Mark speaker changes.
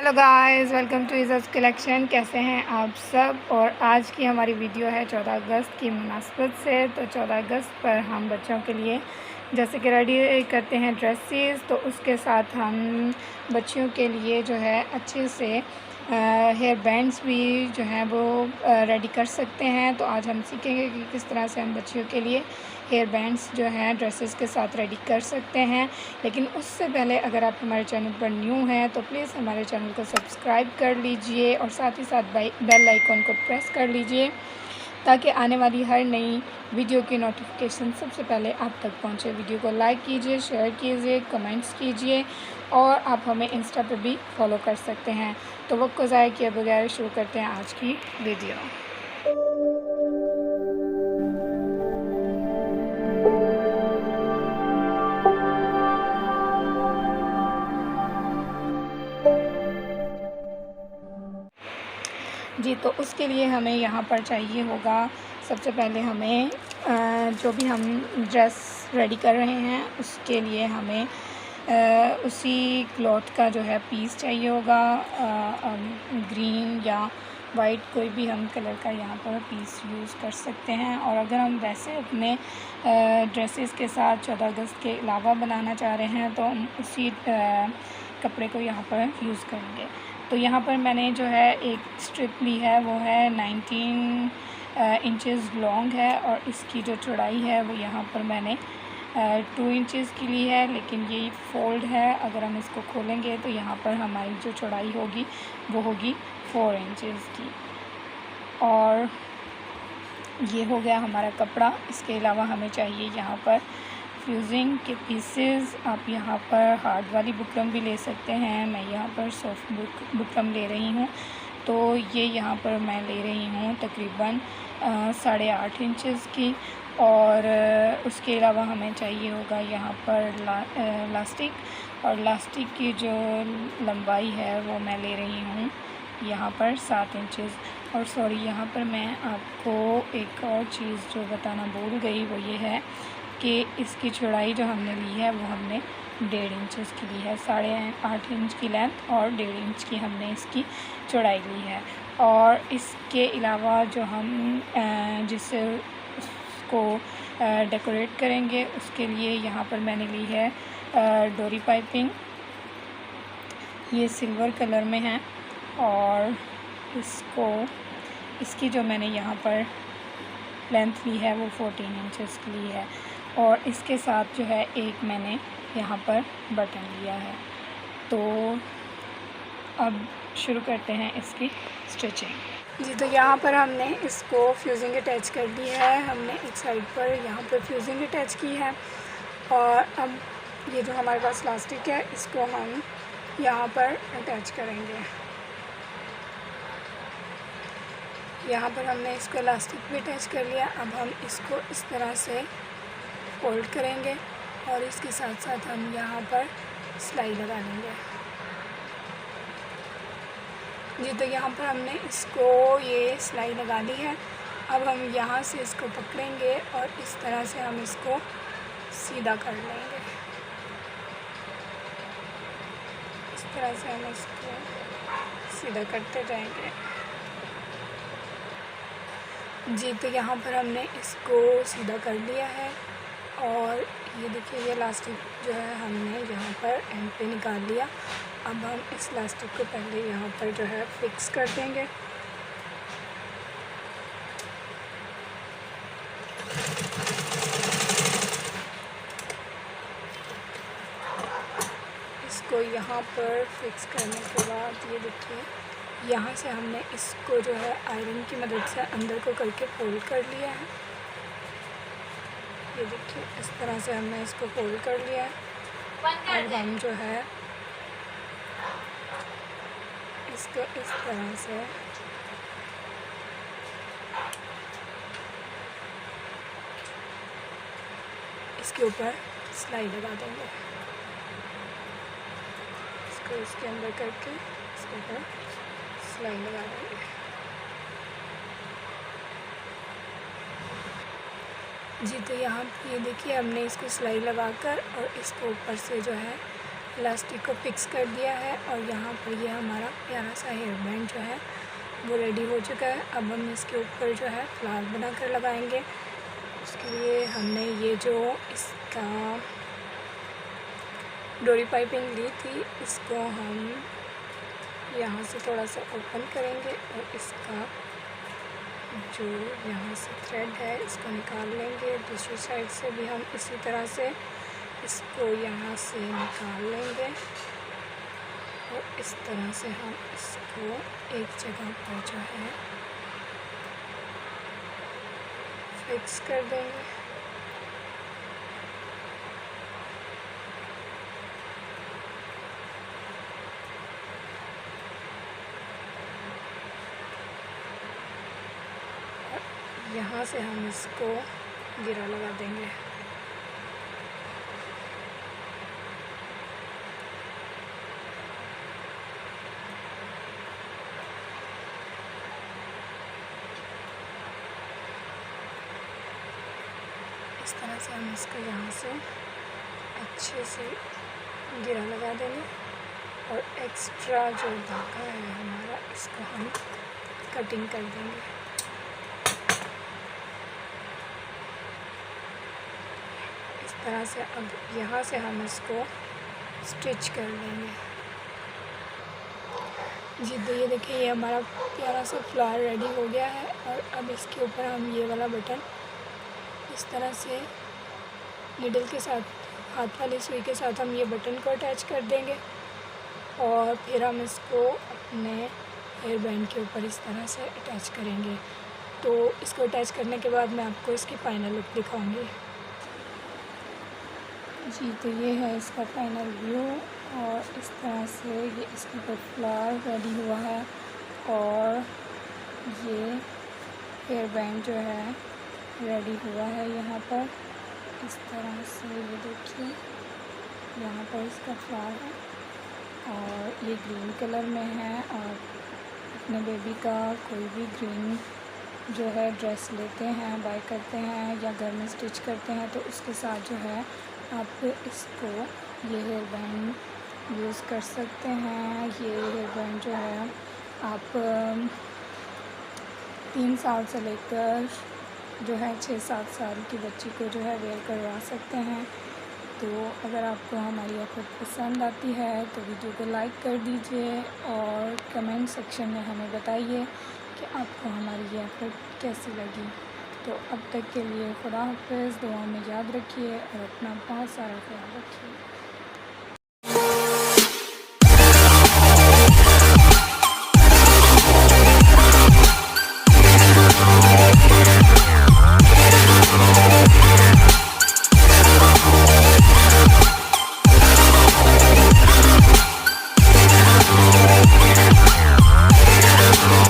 Speaker 1: Hello guys, welcome to इज़र्स collection. कैसे हैं आप सब। और आज की हमारी वीडियो है 14 अगस्त की मुनासबत से। तो 14 अगस्त पर हम बच्चों के लिए जैसे कि रेडी करते हैं ड्रेसेस, तो उसके साथ हम बच्चियों के लिए जो है अच्छे से हेयर बैंड्स भी जो हैं वो रेडी कर सकते हैं। तो आज हम सीखेंगे कि किस तरह से हम बच्चियों के लिए हेयर बैंड्स जो हैं ड्रेसेस के साथ रेडी कर सकते हैं। लेकिन उससे पहले अगर आप हमारे चैनल पर न्यू हैं तो प्लीज़ हमारे चैनल को सब्सक्राइब कर लीजिए और साथ ही साथ बेल आइकॉन को प्रेस कर लीजिए ताकि आने वाली हर नई वीडियो की नोटिफिकेशन सबसे पहले आप तक पहुंचे। वीडियो को लाइक कीजिए, शेयर कीजिए, कमेंट्स कीजिए और आप हमें इंस्टा पर भी फॉलो कर सकते हैं। तो वक्त को ज़ाया किए बगैर शुरू करते हैं आज की वीडियो। जी, तो उसके लिए हमें यहाँ पर चाहिए होगा सबसे पहले हमें जो भी हम ड्रेस रेडी कर रहे हैं उसके लिए हमें उसी क्लॉथ का जो है पीस चाहिए होगा। ग्रीन या वाइट कोई भी हम कलर का यहाँ पर पीस यूज़ कर सकते हैं। और अगर हम वैसे अपने ड्रेसेस के साथ 14 अगस्त के अलावा बनाना चाह रहे हैं तो हम उसी कपड़े को यहाँ पर यूज़ करेंगे। तो यहाँ पर मैंने जो है एक स्ट्रिप ली है, वो है 19 इंचेस लॉन्ग है और इसकी जो चौड़ाई है वो यहाँ पर मैंने 2 इंचेस की ली है। लेकिन ये फोल्ड है, अगर हम इसको खोलेंगे तो यहाँ पर हमारी जो चौड़ाई होगी वो होगी 4 इंचेस की। और ये हो गया हमारा कपड़ा। इसके अलावा हमें चाहिए यहाँ पर फ्यूजिंग के पीसेस। आप यहाँ पर हार्ड वाली बुकरम भी ले सकते हैं, मैं यहाँ पर सॉफ्ट बुकरम ले रही हूँ। तो ये यहाँ पर मैं ले रही हूँ तकरीबन 8.5 इंचेस की। और उसके अलावा हमें चाहिए होगा यहाँ पर लास्टिक, और लास्टिक की जो लंबाई है वो मैं ले रही हूँ यहाँ पर 7 इंचेस। और सॉरी, यहाँ पर मैं आपको एक और चीज़ जो बताना भूल गई, वो ये है कि इसकी चौड़ाई जो हमने ली है वो हमने 1.5 इंचेस की ली है। 8.5 इंच की लेंथ और 1.5 इंच की हमने इसकी चौड़ाई ली है। और इसके अलावा जो हम जिससे उसको डेकोरेट करेंगे उसके लिए यहाँ पर मैंने ली है डोरी पाइपिंग। ये सिल्वर कलर में है और इसकी जो मैंने यहाँ पर लेंथ ली है वो 14 इंचेस की ली है। और इसके साथ जो है एक मैंने यहाँ पर बटन लिया है। तो अब शुरू करते हैं इसकी स्टिचिंग। जी, तो यहाँ पर हमने इसको फ्यूजिंग अटैच कर दी है। हमने एक साइड पर यहाँ पर फ्यूजिंग अटैच की है। और अब ये जो हमारे पास इलास्टिक है इसको हम यहाँ पर अटैच करेंगे। यहाँ पर हमने इसको इलास्टिक भी अटैच कर लिया। अब हम इसको इस तरह से फोल्ड करेंगे और इसके साथ साथ हम यहाँ पर सिलाई लगा लेंगे। जी, तो यहाँ पर हमने इसको ये सिलाई लगा ली है। अब हम यहाँ से इसको पकड़ेंगे और इस तरह से हम इसको सीधा कर लेंगे। इस तरह से हम इसको सीधा करते जाएंगे। जी, तो यहाँ पर हमने इसको सीधा कर लिया है। और ये देखिए, ये इलास्टिक जो है हमने यहाँ पर एंड पे निकाल लिया। अब हम इस इलास्टिक को पहले यहाँ पर जो है फिक्स कर देंगे। इसको यहाँ पर फिक्स करने के बाद ये देखिए, यहाँ से हमने इसको जो है आयरन की मदद से अंदर को करके फोल्ड कर लिया है। ये देखिए, इस तरह से हमने इसको फोल्ड कर लिया है। अब हम जो है इसको इस तरह से इसके ऊपर सिलाई लगा देंगे। इसको इसके अंदर करके इसके ऊपर सिलाई लगा देंगे। जी, तो यहाँ ये देखिए, हमने इसको सिलाई लगाकर और इसको ऊपर से जो है इलास्टिक को फिक्स कर दिया है और यहाँ पर ये हमारा प्यारा सा हेयर बैंड जो है वो रेडी हो चुका है। अब हम इसके ऊपर जो है फ्लावर बनाकर लगाएंगे। उसके लिए हमने ये जो इसका डोरी पाइपिंग ली थी, इसको हम यहाँ से थोड़ा सा ओपन करेंगे और इसका जो यहाँ से थ्रेड है इसको निकाल लेंगे। दूसरी साइड से भी हम इसी तरह से इसको यहाँ से निकाल लेंगे और इस तरह से हम इसको एक जगह पर जो है फिक्स कर देंगे। यहाँ से हम इसको गिरा लगा देंगे। इस तरह से हम इसको यहाँ से अच्छे से गिरा लगा देंगे और एक्स्ट्रा जो धागा है हमारा इसको हम कटिंग कर देंगे। इस तरह से अब यहाँ से हम इसको स्टिच कर लेंगे। जी तो ये देखिए, ये हमारा प्यारा सा फ्लावर रेडी हो गया है और अब इसके ऊपर हम ये वाला बटन इस तरह से नीडल के साथ, हाथ वाली सुई के साथ हम ये बटन को अटैच कर देंगे और फिर हम इसको अपने हेयर बैंड के ऊपर इस तरह से अटैच करेंगे। तो इसको अटैच करने के बाद मैं आपको इसकी फ़ाइनल लुक दिखाऊंगी। जी तो ये है इसका फाइनल व्यू और इस तरह से ये इसके ऊपर फ्लावर रेडी हुआ है और ये हेयर बैंड जो है रेडी हुआ है। यहाँ पर इस तरह से ये देखिए, यहाँ पर इसका फ्लावर है और ये ग्रीन कलर में है। और अपने बेबी का कोई भी ग्रीन जो है ड्रेस लेते हैं, बाय करते हैं या घर में स्टिच करते हैं तो उसके साथ जो है आप इसको ये हेयर बैंड यूज़ कर सकते हैं। ये हेयर बैंड जो है आप 3 साल से लेकर जो है 6-7 साल की बच्ची को जो है वेयर करवा सकते हैं। तो अगर आपको हमारी एफर्ट पसंद आती है तो वीडियो को लाइक कर दीजिए और कमेंट सेक्शन में हमें बताइए कि आपको हमारी ये एफर्ट कैसी लगी। तो अब तक के लिए खुदा हाफ़िज़, दुआ में याद रखिए और अपना बहुत सारा ख्याल रखिए।